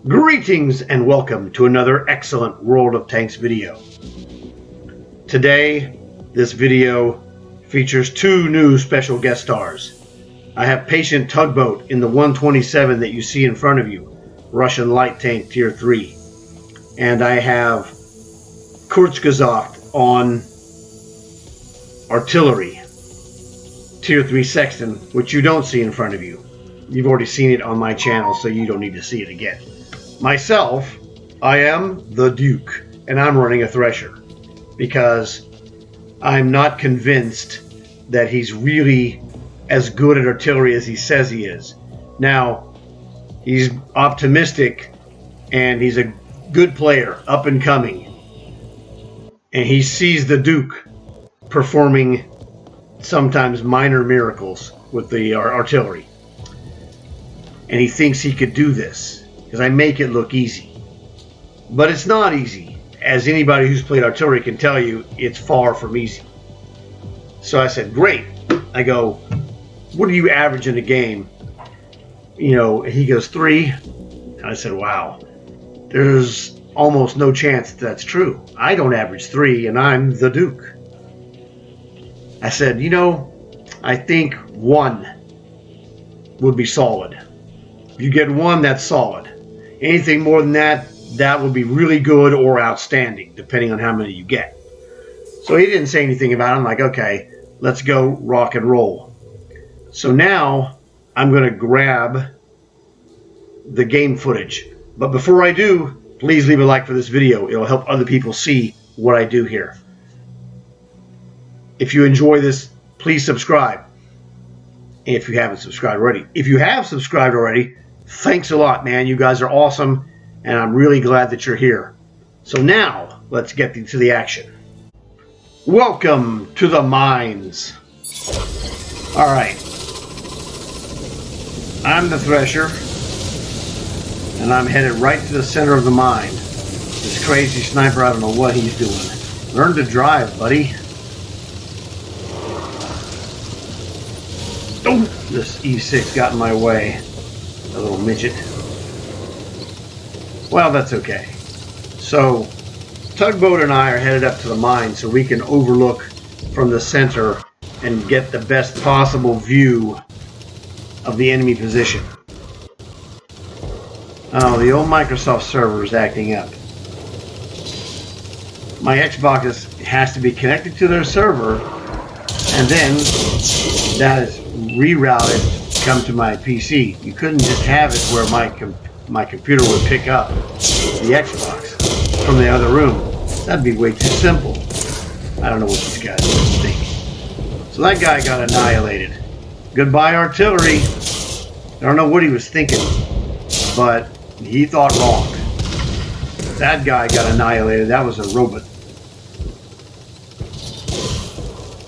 Greetings and welcome to another excellent World of Tanks video. Today, this video features two new special guest stars. I have Patient TugBoat in the 127 that you see in front of you, Russian light tank tier 3. And I have Kurtz on artillery, tier 3 sexton, which you don't see in front of you. You've already seen it on my channel, so you don't need to see it again. Myself, I am the Duke, and I'm running a Thresher because I'm not convinced that he's really as good at artillery as he says he is. Now, he's optimistic and he's a good player, up and coming, and he sees the Duke performing sometimes minor miracles with the artillery, and he thinks he could do this because I make it look easy, but it's not easy. As anybody who's played artillery can tell you, it's far from easy. So I said, great. I go, what do you average in a game? You know, he goes 3. And I said, wow, there's almost no chance that's true. I don't average 3, and I'm the Duke. I said, you know, I think 1 would be solid. If you get 1, that's solid. Anything more than that, that would be really good or outstanding, depending on how many you get. So he didn't say anything about it. I'm like, okay, let's go rock and roll. So now I'm going to grab the game footage. But before I do, please leave a like for this video. It'll help other people see what I do here. If you enjoy this, please subscribe. If you haven't subscribed already. If you have subscribed already, thanks a lot, man. You guys are awesome, and I'm really glad that you're here. So now, let's get to the action. Welcome to the mines. All right. I'm the Thresher, and I'm headed right to the center of the mine. This crazy sniper, I don't know what he's doing. Learn to drive, buddy. Oh, this E6 got in my way. A little midget. Well, that's okay. So, TugBoat and I are headed up to the mine so we can overlook from the center and get the best possible view of the enemy position. Oh, the old Microsoft server is acting up. My Xbox has to be connected to their server, and then that is rerouted to come to my PC. You couldn't just have it where my computer would pick up the Xbox from the other room. That'd be way too simple. I don't know what these guys think. So that guy got annihilated. Goodbye, artillery. I don't know what he was thinking, but he thought wrong. That guy got annihilated. That was a robot.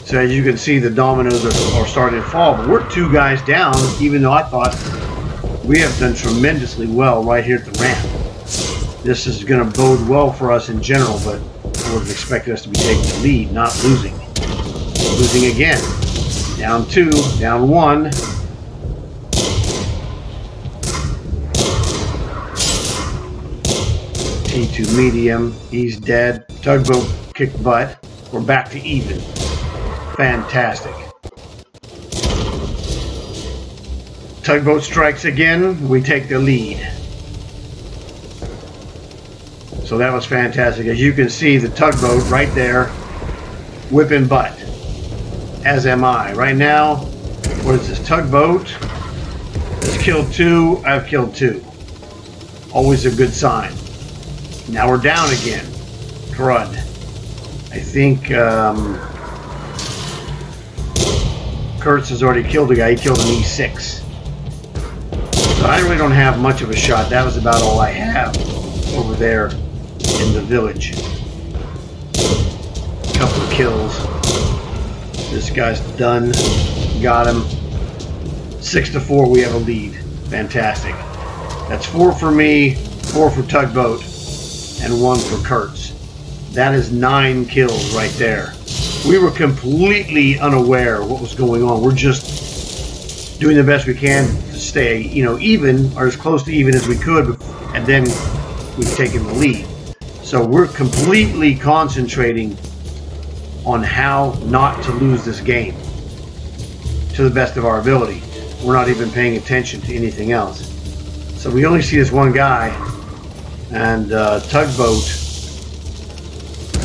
So as you can see, the dominoes are starting to fall, but we're 2 guys down, even though I thought we have done tremendously well right here at the ramp. This is going to bode well for us in general, but I would have expected us to be taking the lead, not losing. Losing again. Down 2, down 1. T2 medium, he's dead. TugBoat kicked butt. We're back to even. Fantastic. TugBoat strikes again. We take the lead. So that was fantastic. As you can see, the TugBoat right there, whipping butt. As am I. Right now, what is this? TugBoat has killed 2. I've killed 2. Always a good sign. Now we're down again. Crud. I think Kurtz has already killed a guy. He killed an E6. So I really don't have much of a shot. That was about all I have over there in the village. A couple of kills. This guy's done. Got him. 6-4, we have a lead. Fantastic. That's 4 for me, 4 for TugBoat, and 1 for Kurtz. That is 9 kills right there. We were completely unaware of what was going on. We're just doing the best we can to to stay, even or as close to even as we could, and then we've taken the lead. So we're completely concentrating on how not to lose this game to the best of our ability. We're not even paying attention to anything else. So we only see this one guy, and TugBoat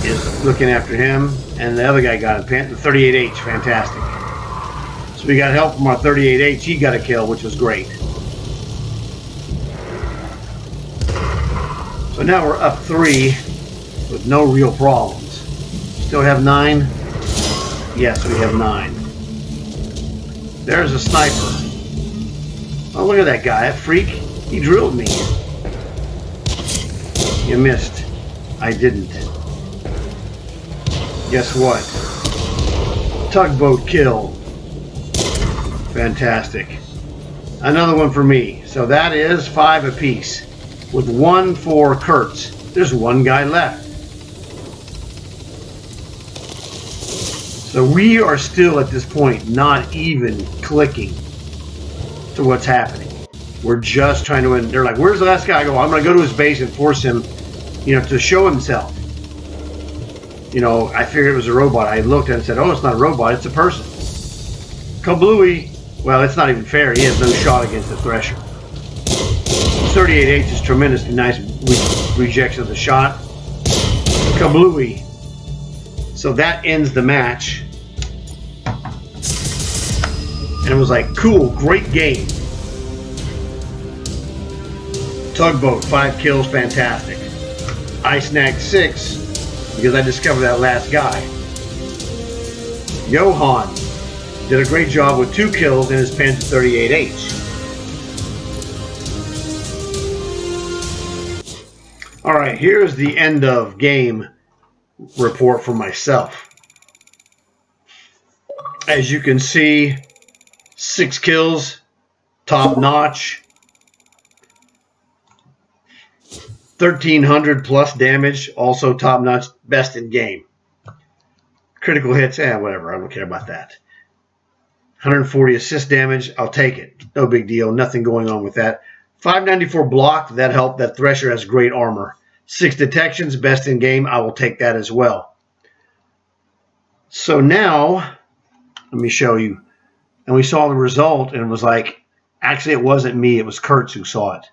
is looking after him, and the other guy got a the 38H, fantastic. So we got help from our 38H. He got a kill, which was great. So now we're up 3 with no real problems. Still have 9? Yes, we have 9. There's a sniper. Oh, look at that guy, that freak. He drilled me. You missed. I didn't. Guess what? TugBoat kill. Fantastic. Another one for me. So that is 5 apiece, with 1 for Kurtz. There's 1 guy left. So we are still at this point not even clicking to what's happening. We're just trying to win. They're like, where's the last guy? I go, I'm going to go to his base and force him, to show himself. I figured it was a robot. I looked and said, oh, it's not a robot, it's a person. Kablooey. Well, it's not even fair. He has no shot against the Thresher. 38H is tremendously nice rejection of the shot. Kablooey. So that ends the match. And it was like, cool, great game. TugBoat, 5 kills, fantastic. I snagged 6 because I discovered that last guy. Johan did a great job with 2 kills in his Panther 38H. Alright, here's the end of game report for myself. As you can see, 6 kills, top notch. 1,300 plus damage, also top notch, best in game. Critical hits, whatever, I don't care about that. 140 assist damage, I'll take it. No big deal, nothing going on with that. 594 block, that helped. That Thresher has great armor. 6 detections, best in game, I will take that as well. So now, let me show you. And we saw the result, and it was like, actually it wasn't me, it was Kurtz who saw it.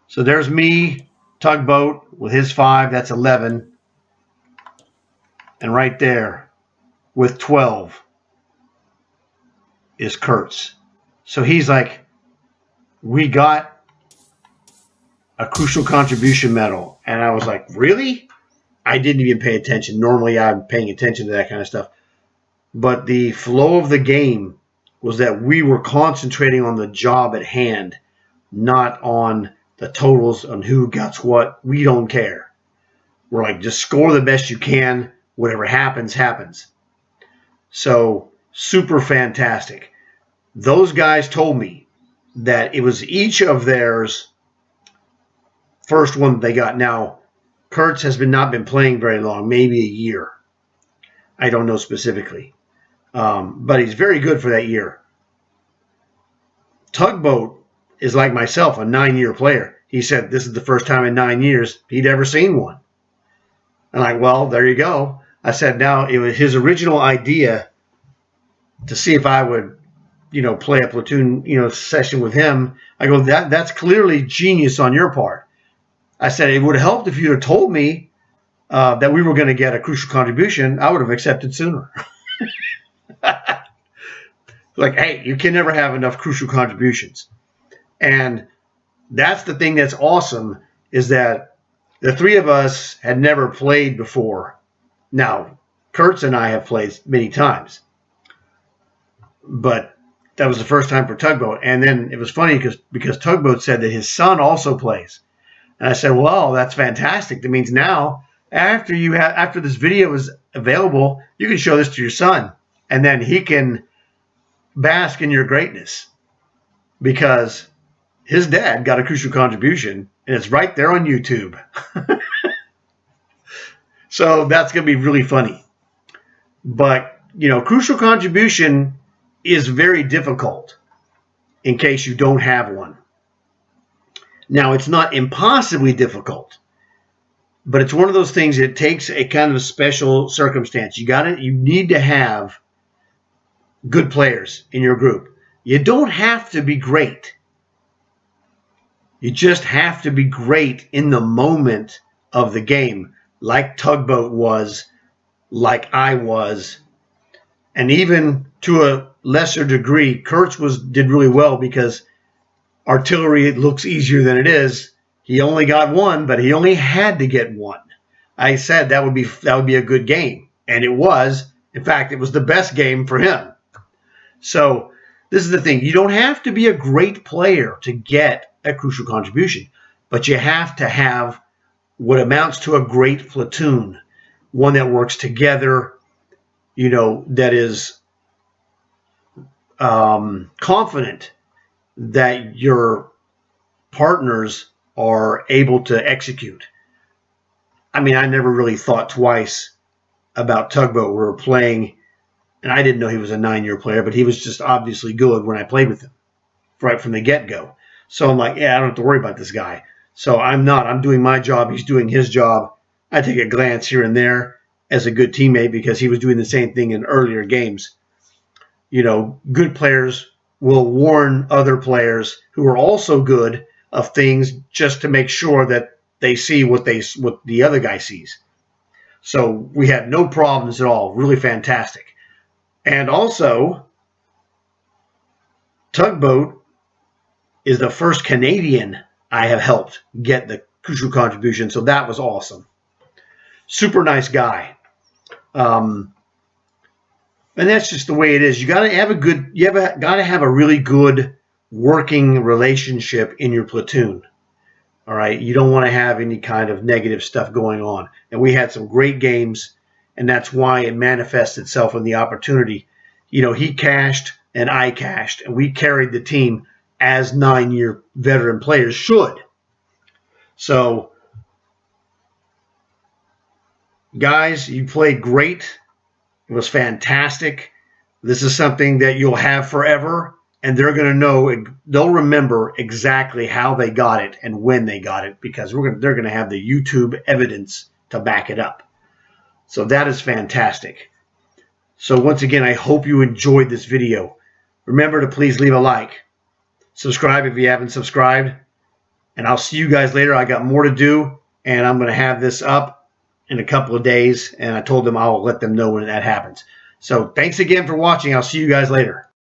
So there's me, TugBoat with his 5, that's 11. And right there with 12 is Kurtz. So he's like, we got a crucial contribution medal. And I was like, really? I didn't even pay attention. Normally I'm paying attention to that kind of stuff. But the flow of the game was that we were concentrating on the job at hand, not on the totals on who gets what. We don't care. We're like, just score the best you can. Whatever happens, happens. So, super fantastic. Those guys told me that it was each of theirs first one they got. Now, Kurtz has not been playing very long, maybe a year. I don't know specifically. But he's very good for that year. TugBoat is like myself, a 9-year player. He said this is the first time in 9 years he'd ever seen one. I'm like, well, there you go. I said, now it was his original idea to see if I would, play a platoon, session with him. I go, that's clearly genius on your part. I said, it would have helped if you'd have told me that we were going to get a crucial contribution. I would have accepted sooner. Like, hey, you can never have enough crucial contributions. And that's the thing that's awesome, is that the 3 of us had never played before. Now, Kurtz and I have played many times. But that was the first time for TugBoat. And then it was funny because TugBoat said that his son also plays. And I said, well, that's fantastic. That means now, after this video is available, you can show this to your son. And then he can bask in your greatness, because his dad got a crucial contribution and it's right there on YouTube. So that's going to be really funny. But, crucial contribution is very difficult. in case you don't have one. Now, it's not impossibly difficult, but it's one of those things that takes a kind of a special circumstance. You need to have good players in your group. You don't have to be great. You just have to be great in the moment of the game, like TugBoat was, like I was, and even to a lesser degree, Kurtz did really well because artillery, it looks easier than it is. He only got one, but he only had to get one. I said that would be a good game, and it was. In fact, it was the best game for him. So this is the thing. You don't have to be a great player to get a crucial contribution, but you have to have what amounts to a great platoon, one that works together, that is confident that your partners are able to execute. I mean, I never really thought twice about TugBoat. We were playing, and I didn't know he was a 9-year player, but he was just obviously good when I played with him right from the get-go. So I'm like, yeah, I don't have to worry about this guy. So I'm doing my job. He's doing his job. I take a glance here and there as a good teammate because he was doing the same thing in earlier games. Good players will warn other players who are also good of things just to make sure that they see what the other guy sees. So we had no problems at all. Really fantastic. And also, TugBoat is the first Canadian I have helped get the crucial contribution, so that was awesome. Super nice guy. And that's just the way it is. You got to have a really good working relationship in your platoon. All right, you don't want to have any kind of negative stuff going on. And we had some great games, and that's why it manifests itself in the opportunity. He cashed and I cashed, and we carried the team as 9-year veteran players should. So, guys, you played great. It was fantastic. This is something that you'll have forever, and they're going to know, they'll remember exactly how they got it and when they got it because they're going to have the YouTube evidence to back it up. So that is fantastic. So once again, I hope you enjoyed this video. Remember to please leave a like. Subscribe if you haven't subscribed. And I'll see you guys later. I got more to do, and I'm going to have this up in a couple of days, and I told them I'll let them know when that happens. So thanks again for watching. I'll see you guys later.